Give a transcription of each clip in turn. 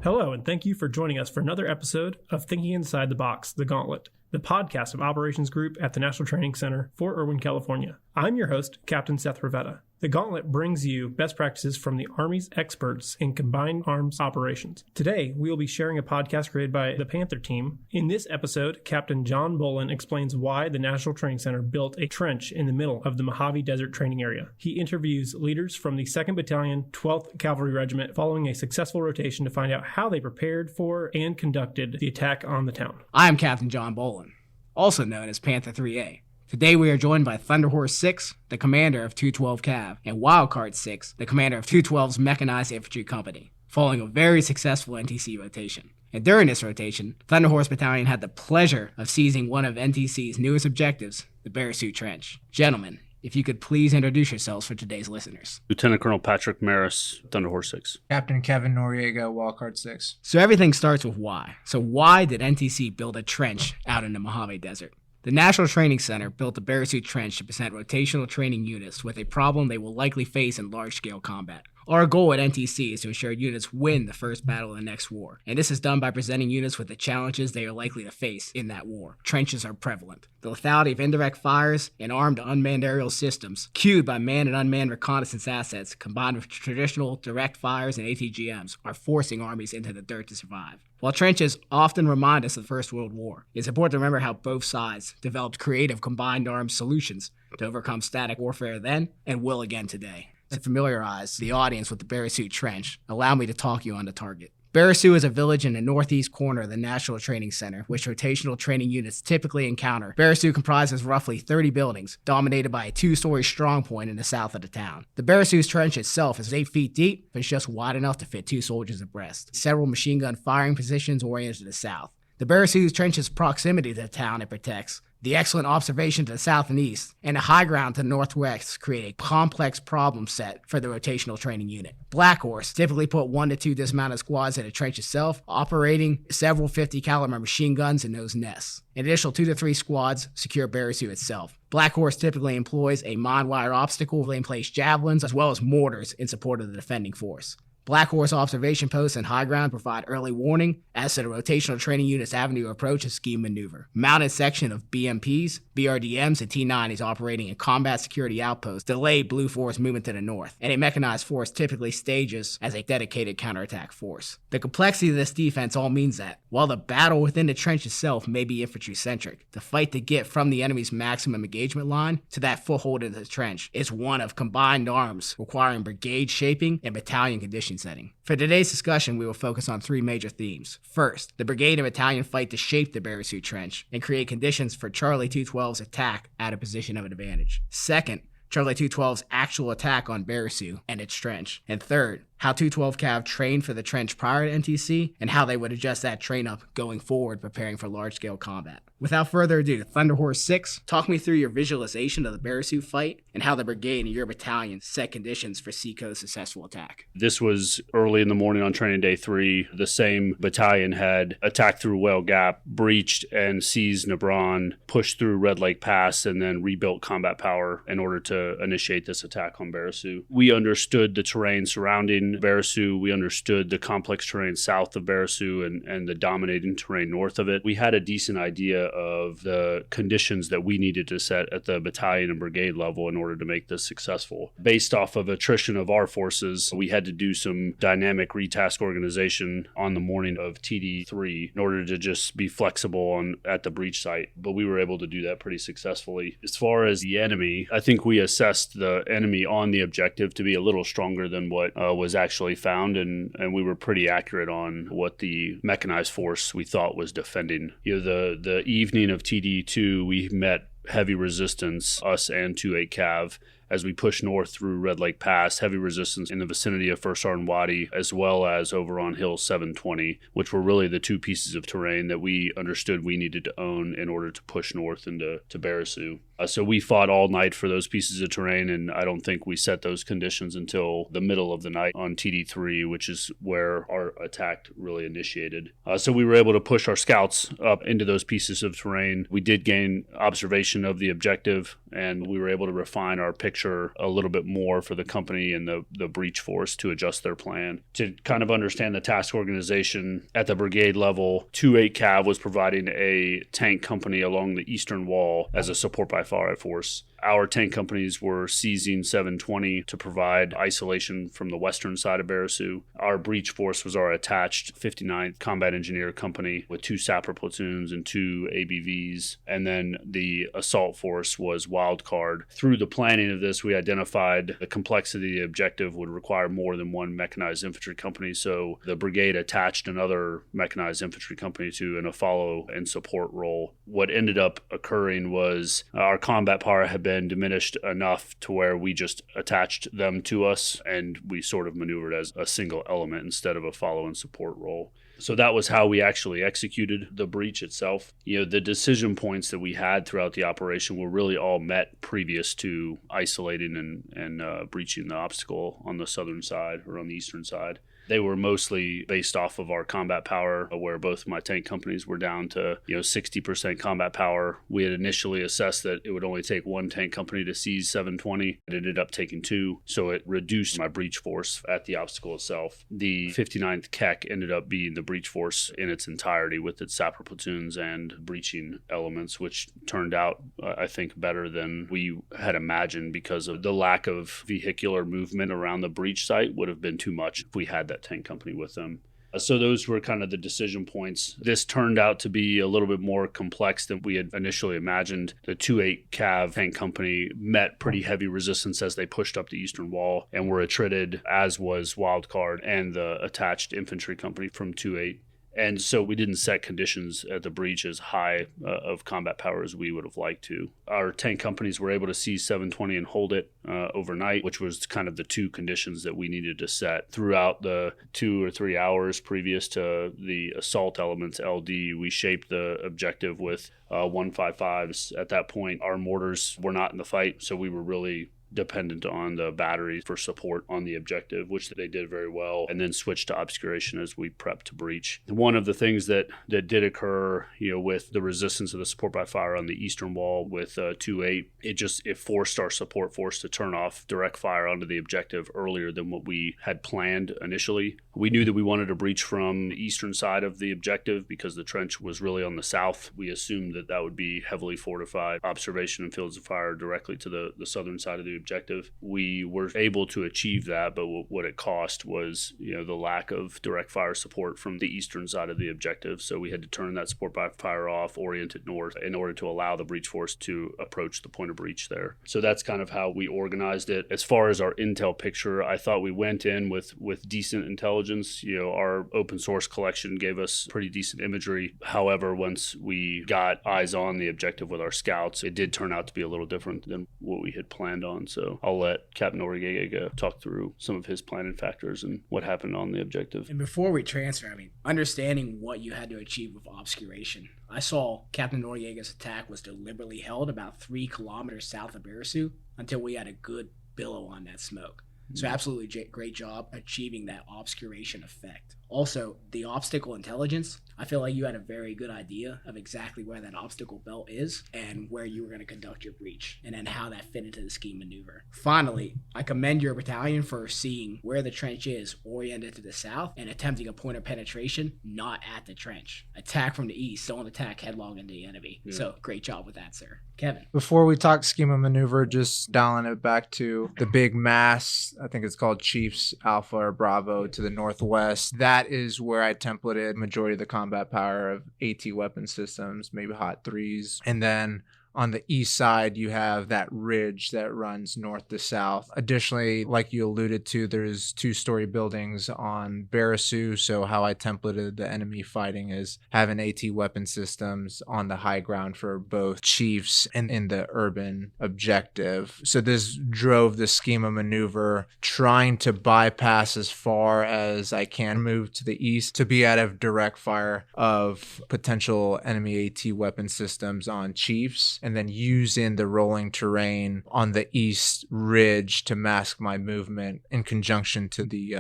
Hello, and thank you for joining us for another episode of Thinking Inside the Box, the Gauntlet, the podcast of Operations Group at the National Training Center for Irwin, California. I'm your host, Captain Seth Revetta. The Gauntlet brings you best practices from the Army's experts in combined arms operations. Today, we will be sharing a podcast created by the Panther team. In this episode, Captain John Bolen explains why the National Training Center built a trench in the middle of the Mojave Desert training area. He interviews leaders from the 2nd Battalion, 12th Cavalry Regiment following a successful rotation to find out how they prepared for and conducted the attack on the town. I am Captain John Bolen, also known as Panther 3A. Today we are joined by Thunderhorse 6, the commander of 212 Cav, and Wildcard 6, the commander of 212's Mechanized Infantry Company, following a very successful NTC rotation. And during this rotation, Thunderhorse Battalion had the pleasure of seizing one of NTC's newest objectives, the Barasu Trench. Gentlemen, if you could please introduce yourselves for today's listeners. Lieutenant Colonel Patrick Maris, Thunderhorse 6. Captain Kevin Noriega, Wildcard 6. So everything starts with why. So why did NTC build a trench out in the Mojave Desert? The National Training Center built the Barasu Trench to present rotational training units with a problem they will likely face in large-scale combat. Our goal at NTC is to ensure units win the first battle of the next war, and this is done by presenting units with the challenges they are likely to face in that war. Trenches are prevalent. The lethality of indirect fires and armed unmanned aerial systems, cued by manned and unmanned reconnaissance assets, combined with traditional direct fires and ATGMs, are forcing armies into the dirt to survive. While trenches often remind us of the First World War, it's important to remember how both sides developed creative combined arms solutions to overcome static warfare then and will again today. To familiarize the audience with the Barasu Trench, allow me to talk you on the target. Barasu is a village in the northeast corner of the National Training Center, which rotational training units typically encounter. Barasu comprises roughly 30 buildings, dominated by a 2-story strong point in the south of the town. The Barasu's trench itself is 8 feet deep, but it's just wide enough to fit 2 soldiers abreast. Several machine gun firing positions oriented to the south. The Barasu's trench's proximity to the town it protects, the excellent observation to the south and east, and the high ground to the northwest create a complex problem set for the rotational training unit. Black Horse typically put 1 to 2 dismounted squads in the trench itself, operating several 50 caliber machine guns in those nests. An additional 2 to 3 squads secure Barasu itself. Black Horse typically employs a mind-wire obstacle, in-place javelins, as well as mortars in support of the defending force. Black Horse observation posts and high ground provide early warning as to the rotational training unit's avenue of approach and scheme maneuver. Mounted section of BMPs, BRDMs, and T-90s operating in combat security outposts delay Blue Force movement to the north, and a mechanized force typically stages as a dedicated counterattack force. The complexity of this defense all means that, while the battle within the trench itself may be infantry-centric, the fight to get from the enemy's maximum engagement line to that foothold in the trench is one of combined arms requiring brigade shaping and battalion condition setting. For today's discussion, we will focus on 3 major themes. First, the brigade and battalion fight to shape the Barasu Trench and create conditions for Charlie 212's attack at a position of advantage. Second, Charlie 212's actual attack on Barasu and its trench. And third, how 212 Cav trained for the trench prior to NTC and how they would adjust that train up going forward preparing for large-scale combat. Without further ado, Thunderhorse 6, talk me through your visualization of the Barasu fight and how the brigade and your battalion set conditions for Seaco's successful attack. This was early in the morning on training day 3. The same battalion had attacked through Whale Gap, breached and seized Nebron, pushed through Red Lake Pass, and then rebuilt combat power in order to initiate this attack on Barasu. We understood the terrain surrounding Barasu. We understood the complex terrain south of Barasu and the dominating terrain north of it. We had a decent idea of the conditions that we needed to set at the battalion and brigade level in order to make this successful. Based off of attrition of our forces, we had to do some dynamic retask organization on the morning of TD3 in order to just be flexible at the breach site. But we were able to do that pretty successfully. As far as the enemy, I think we assessed the enemy on the objective to be a little stronger than what was actually found, and we were pretty accurate on what the mechanized force we thought was defending. The evening of TD2, we met heavy resistance, us and 2-8 Cav, as we push north through Red Lake Pass, heavy resistance in the vicinity of First Arn Wadi, as well as over on Hill 720, which were really the 2 pieces of terrain that we understood we needed to own in order to push north into Barasu. So we fought all night for those pieces of terrain, and I don't think we set those conditions until the middle of the night on TD3, which is where our attack really initiated. So we were able to push our scouts up into those pieces of terrain. We did gain observation of the objective and we were able to refine our picture a little bit more for the company and the breach force to adjust their plan. To kind of understand the task organization at the brigade level, 2-8 Cav was providing a tank company along the eastern wall as a support by fire force. Our tank companies were seizing 720 to provide isolation from the western side of Barasu. Our breach force was our attached 59th Combat Engineer Company with 2 sapper platoons and 2 ABVs. And then the assault force was wildcard. Through the planning of this, we identified the complexity of the objective would require more than one mechanized infantry company. So the brigade attached another mechanized infantry company to in a follow and support role. What ended up occurring was our combat power had been diminished enough to where we just attached them to us and we sort of maneuvered as a single element instead of a follow and support role. So that was how we actually executed the breach itself. The decision points that we had throughout the operation were really all met previous to isolating and breaching the obstacle on the southern side or on the eastern side. They were mostly based off of our combat power, where both my tank companies were down to 60% combat power. We had initially assessed that it would only take one tank company to seize 720. It ended up taking 2, so it reduced my breach force at the obstacle itself. The 59th Keck ended up being the breach force in its entirety with its sapper platoons and breaching elements, which turned out, I think, better than we had imagined because of the lack of vehicular movement around the breach site would have been too much if we had that tank company with them. So those were kind of the decision points. This turned out to be a little bit more complex than we had initially imagined. The 2-8 Cav tank company met pretty heavy resistance as they pushed up the eastern wall and were attrited, as was Wildcard and the attached infantry company from 2-8. And so we didn't set conditions at the breach as high of combat power as we would have liked to. Our tank companies were able to seize 720 and hold it overnight, which was kind of the 2 conditions that we needed to set. Throughout the 2 or 3 hours previous to the assault elements LD, we shaped the objective with 155s. At that point, our mortars were not in the fight, so we were really dependent on the batteries for support on the objective, which they did very well, and then switched to obscuration as we prepped to breach. One of the things that did occur, with the resistance of the support by fire on the eastern wall with 2-8, it forced our support force to turn off direct fire onto the objective earlier than what we had planned initially. We knew that we wanted to breach from the eastern side of the objective because the trench was really on the south. We assumed that would be heavily fortified observation and fields of fire directly to the southern side of the objective. We were able to achieve that, but what it cost was the lack of direct fire support from the eastern side of the objective. So we had to turn that support by fire off, orient it north in order to allow the breach force to approach the point of breach there. So that's kind of how we organized it. As far as our intel picture, I thought we went in with decent intelligence. Our open source collection gave us pretty decent imagery. However, once we got eyes on the objective with our scouts, it did turn out to be a little different than what we had planned on. So I'll let Capt. Noriega talk through some of his planning factors and what happened on the objective. And before we transfer, understanding what you had to achieve with obscuration, I saw Captain Noriega's attack was deliberately held about 3 kilometers south of Barasu until we had a good billow on that smoke. So absolutely great job achieving that obscuration effect. Also, the obstacle intelligence, I feel like you had a very good idea of exactly where that obstacle belt is and where you were going to conduct your breach, and then how that fit into the scheme maneuver. Finally, I commend your battalion for seeing where the trench is oriented to the south and attempting a point of penetration not at the trench. Attack from the east, don't attack headlong into the enemy. Yeah. So great job with that, sir. Kevin. Before we talk schema maneuver, just dialing it back to the big mass, I think it's called Chiefs Alpha or Bravo to the northwest. That is where I templated majority of the combat power of AT weapon systems, maybe Hot 3s. And then on the east side, you have that ridge that runs north to south. Additionally, like you alluded to, there's 2-story buildings on Barasu. So how I templated the enemy fighting is having AT weapon systems on the high ground for both chiefs and in the urban objective. So this drove the schema maneuver, trying to bypass as far as I can move to the east to be out of direct fire of potential enemy AT weapon systems on chiefs. and then using the rolling terrain on the east ridge to mask my movement in conjunction to the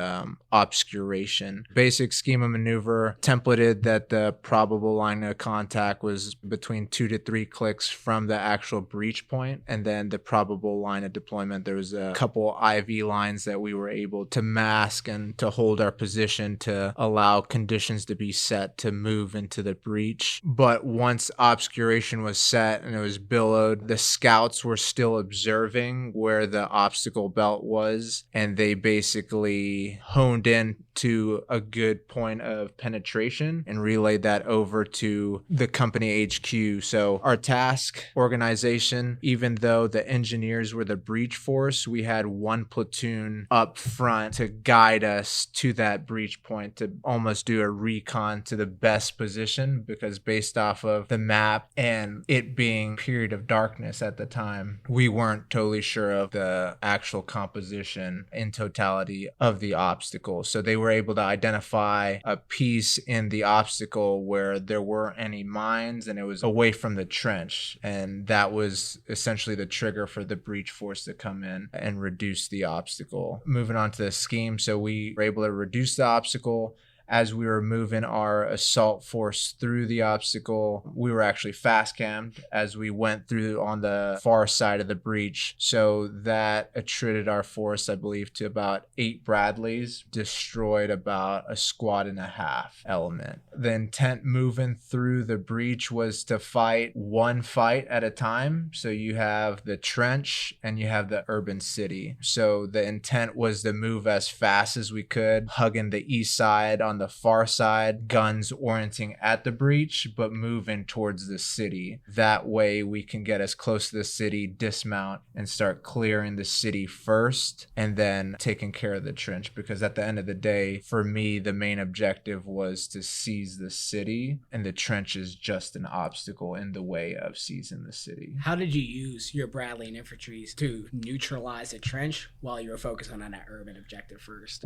obscuration. Basic scheme of maneuver templated that the probable line of contact was between 2 to 3 clicks from the actual breach point, and then the probable line of deployment, there was a couple IV lines that we were able to mask and to hold our position to allow conditions to be set to move into the breach. But once obscuration was set and it was billowed, the scouts were still observing where the obstacle belt was, and they basically honed in to a good point of penetration and relayed that over to the company HQ. So our task organization, even though the engineers were the breach force, we had one platoon up front to guide us to that breach point, to almost do a recon to the best position, because based off of the map and it being period of darkness at the time, we weren't totally sure of the actual composition in totality of the obstacle. So they were able to identify a piece in the obstacle where there weren't any mines and it was away from the trench, and that was essentially the trigger for the breach force to come in and reduce the obstacle. Moving on to the scheme, so we were able to reduce the obstacle. As we were moving our assault force through the obstacle, we were actually fast cammed as we went through on the far side of the breach. So that attrited our force, I believe, to about 8 Bradleys, destroyed about a squad and a half element. The intent moving through the breach was to fight one fight at a time. So you have the trench and you have the urban city. So the intent was to move as fast as we could, hugging the east side on the far side, guns orienting at the breach, but moving towards the city. That way we can get as close to the city, dismount, and start clearing the city first, and then taking care of the trench. Because at the end of the day, for me, the main objective was to seize the city, and the trench is just an obstacle in the way of seizing the city. How did you use your Bradley and infantry to neutralize the trench while you were focused on that urban objective first?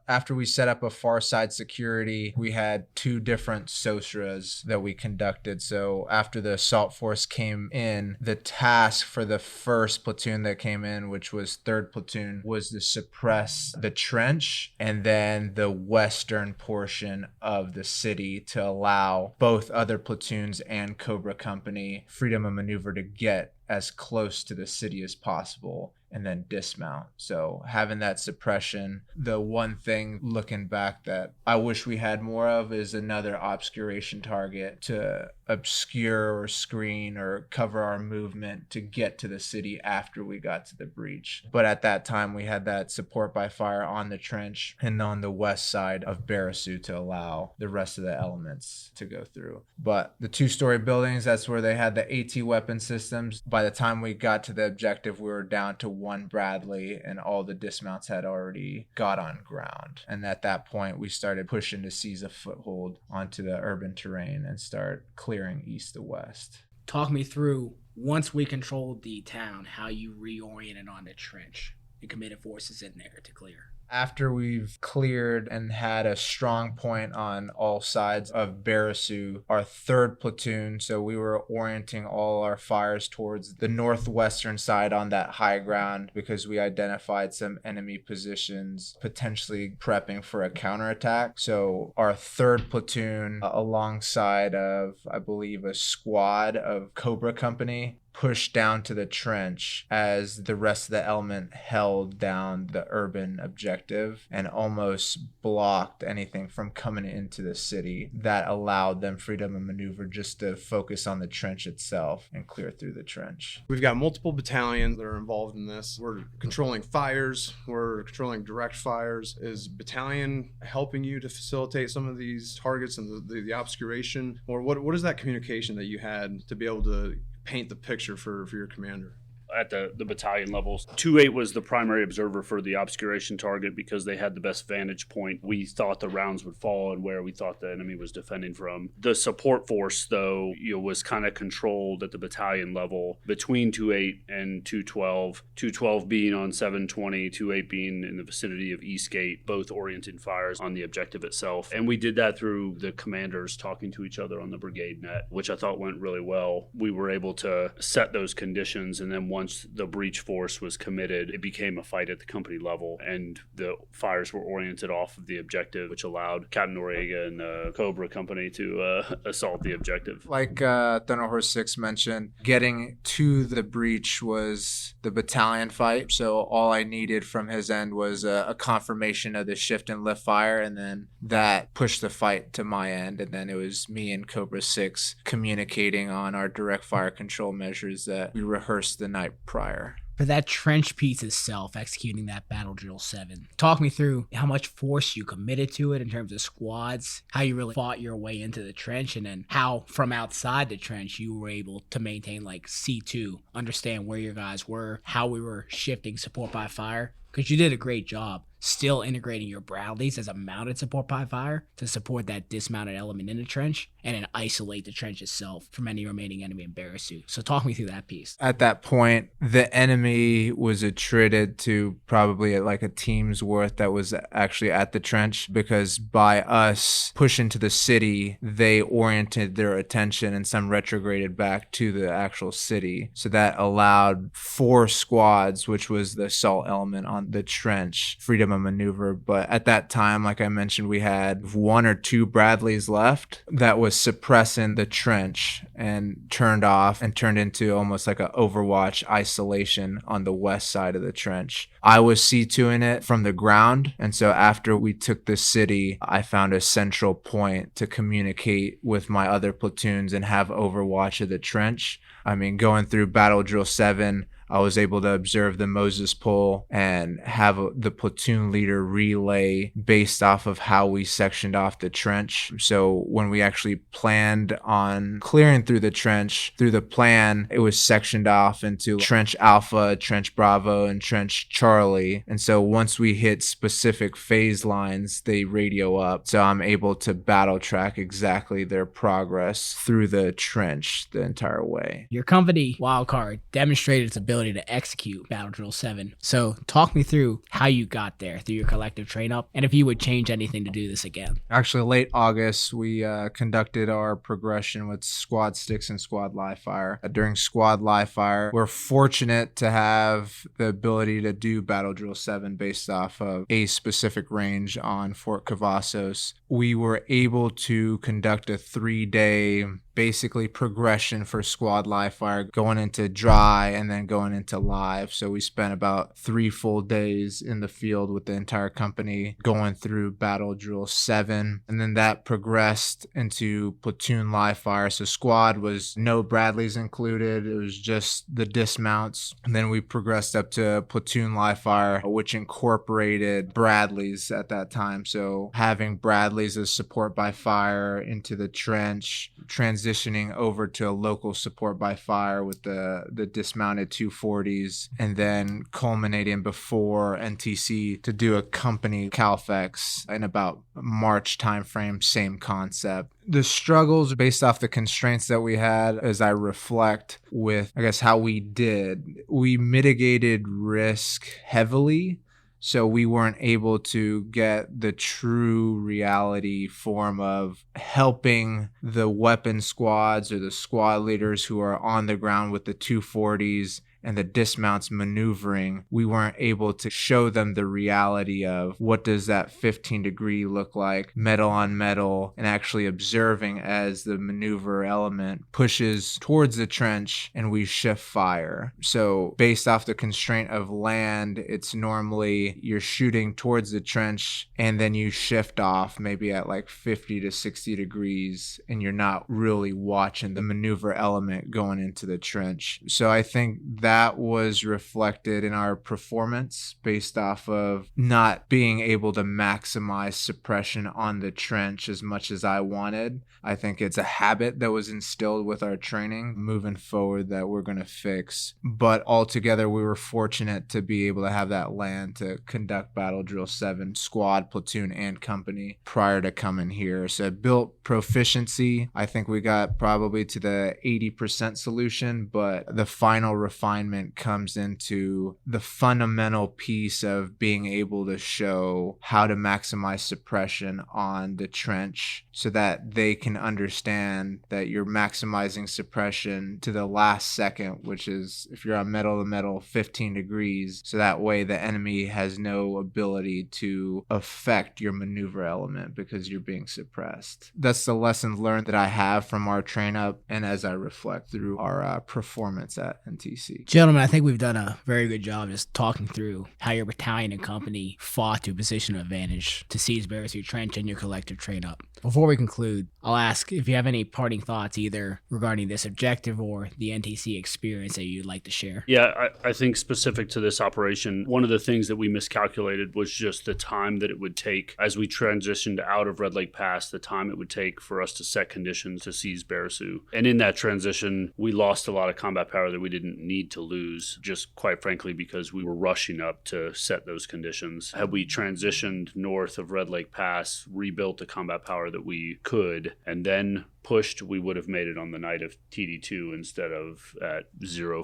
After we set up a far side security, we had 2 different SOSRAs that we conducted. So after the assault force came in, the task for the first platoon that came in, which was 3rd platoon, was to suppress the trench and then the western portion of the city to allow both other platoons and Cobra Company freedom of maneuver to get as close to the city as possible and then dismount. So having that suppression, the one thing looking back that I wish we had more of is another obscuration target to obscure or screen or cover our movement to get to the city after we got to the breach. But at that time, we had that support by fire on the trench and on the west side of Barasu to allow the rest of the elements to go through. But the 2-story buildings, that's where they had the AT weapon systems. By the time we got to the objective, we were down to 1 Bradley and all the dismounts had already got on ground. And at that point, we started pushing to seize a foothold onto the urban terrain and start clearing east to west. Talk me through, once we controlled the town, how you reoriented on the trench and committed forces in there to clear. After we've cleared and had a strong point on all sides of Barasu, our 3rd platoon, so we were orienting all our fires towards the northwestern side on that high ground because we identified some enemy positions potentially prepping for a counterattack. So our 3rd platoon, alongside of, I believe, a squad of Cobra Company, pushed down to the trench as the rest of the element held down the urban objective and almost blocked anything from coming into the city. That allowed them freedom of maneuver just to focus on the trench itself and clear through the trench. We've got multiple battalions that are involved in this. We're controlling fires. We're controlling direct fires. Is battalion helping you to facilitate some of these targets and the obscuration? Or what is that communication that you had to be able to paint the picture for your commander? at the battalion levels. 2-8 was the primary observer for the obscuration target because they had the best vantage point. We thought the rounds would fall and where we thought the enemy was defending from. The support force, though, was kind of controlled at the battalion level between 2-8 and 2-12. 2-12 being on 720, 2-8 being in the vicinity of Eastgate, both orienting fires on the objective itself. And we did that through the commanders talking to each other on the brigade net, which I thought went really well. We were able to set those conditions, and then once the breach force was committed, it became a fight at the company level, and the fires were oriented off of the objective, which allowed Captain Noriega and the Cobra Company to assault the objective. Like Thunder Horse 6 mentioned, getting to the breach was the battalion fight, so all I needed from his end was a confirmation of the shift and lift fire, and then that pushed the fight to my end, and then it was me and Cobra 6 communicating on our direct fire control measures that we rehearsed the night prior. For that trench piece itself, executing that Battle Drill 7, talk me through how much force you committed to it in terms of squads, how you really fought your way into the trench, and then how from outside the trench you were able to maintain like C2, understand where your guys were, how we were shifting support by fire, because you did a great job still integrating your Bradleys as a mounted support by fire to support that dismounted element in the trench and then isolate the trench itself from any remaining enemy in Barasu. So talk me through that piece. At that point, the enemy was attrited to probably like a team's worth that was actually at the trench, because by us pushing to the city, they oriented their attention and some retrograded back to the actual city. So that allowed 4 squads, which was the assault element on the trench, freedom of maneuver. But at that time, like I mentioned, we had 1 or 2 Bradleys left that was suppressing the trench and turned off and turned into almost like an Overwatch isolation on the west side of the trench. I was C2ing it from the ground, and so after we took the city, I found a central point to communicate with my other platoons and have Overwatch of the trench. I mean, going through Battle Drill 7, I was able to observe the Moses Pole and have the platoon leader relay based off of how we sectioned off the trench. So when we actually planned on clearing through the trench, through the plan, it was sectioned off into Trench Alpha, Trench Bravo, and Trench Charlie. And so once we hit specific phase lines, they radio up. So I'm able to battle track exactly their progress through the trench the entire way. Your company, Wildcard, demonstrated its ability to execute Battle Drill 7. So talk me through how you got there through your collective train up, and if you would change anything to do this again. Actually, late August, we conducted our progression with squad sticks and squad live fire. During squad live fire, we're fortunate to have the ability to do Battle Drill 7 based off of a specific range on Fort Cavazos. We were able to conduct a 3-day basically progression for squad live fire, going into dry and then going into live. So we spent about 3 full days in the field with the entire company going through Battle Drill 7, and then that progressed into platoon live fire. So squad was no Bradleys included, it was just the dismounts, and then we progressed up to platoon live fire, which incorporated Bradleys at that time. So having Bradleys as support by fire into the trench, transitioning over to a local support by fire with the dismounted 240s, and then culminating before NTC to do a company Calfex in about March timeframe, same concept. The struggles based off the constraints that we had, as I reflect with, I guess, how we mitigated risk heavily. So we weren't able to get the true reality form of helping the weapon squads or the squad leaders who are on the ground with the 240s and the dismounts maneuvering. We weren't able to show them the reality of what does that 15 degree look like, metal on metal, and actually observing as the maneuver element pushes towards the trench and we shift fire. So based off the constraint of land, it's normally you're shooting towards the trench and then you shift off maybe at like 50 to 60 degrees and you're not really watching the maneuver element going into the trench. So I think that was reflected in our performance based off of not being able to maximize suppression on the trench as much as I wanted. I think it's a habit that was instilled with our training moving forward that we're going to fix. But altogether, we were fortunate to be able to have that land to conduct Battle Drill 7 squad, platoon, and company prior to coming here. So it built proficiency. I think we got probably to the 80% solution, but the final refinement comes into the fundamental piece of being able to show how to maximize suppression on the trench so that they can understand that you're maximizing suppression to the last second, which is, if you're on metal to metal, 15 degrees. So that way the enemy has no ability to affect your maneuver element because you're being suppressed. That's the lessons learned that I have from our train up and as I reflect through our performance at NTC. Gentlemen, I think we've done a very good job just talking through how your battalion and company fought to position advantage to seize Barasu Trench and your collective train up. Before we conclude, I'll ask if you have any parting thoughts either regarding this objective or the NTC experience that you'd like to share. Yeah, I think specific to this operation, one of the things that we miscalculated was just the time that it would take as we transitioned out of Red Lake Pass, the time it would take for us to set conditions to seize Barasu. And in that transition, we lost a lot of combat power that we didn't need to lose, just quite frankly because we were rushing up to set those conditions. Had we transitioned north of Red Lake Pass, rebuilt the combat power that we could, and then pushed, we would have made it on the night of TD2 instead of at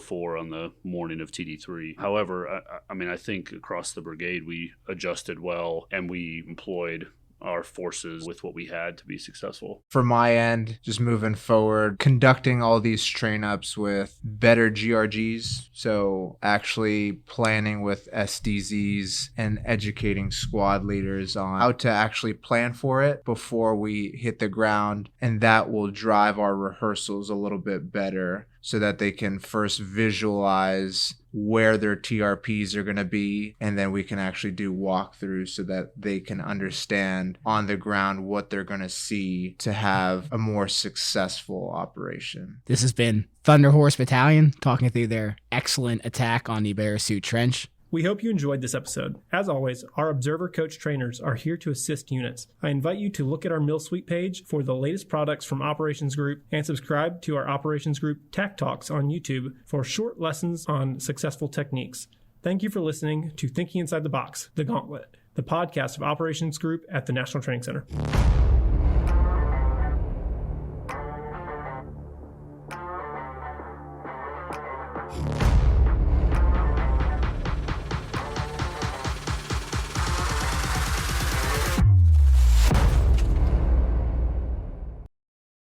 04 on the morning of TD3. However, I think across the brigade, we adjusted well and we employed our forces with what we had to be successful. For my end, just moving forward, conducting all these train ups with better GRGs. So actually planning with SDZs and educating squad leaders on how to actually plan for it before we hit the ground. And that will drive our rehearsals a little bit better so that they can first visualize where their TRPs are going to be, and then we can actually do walkthroughs so that they can understand on the ground what they're going to see to have a more successful operation. This has been Thunder Horse Battalion talking through their excellent attack on the Barasu Trench. We hope you enjoyed this episode. As always, our Observer Coach trainers are here to assist units. I invite you to look at our milsuite page for the latest products from Operations Group and subscribe to our Operations Group Tac Talks on YouTube for short lessons on successful techniques. Thank you for listening to Thinking Inside the Box, the Gauntlet, the podcast of Operations Group at the National Training Center.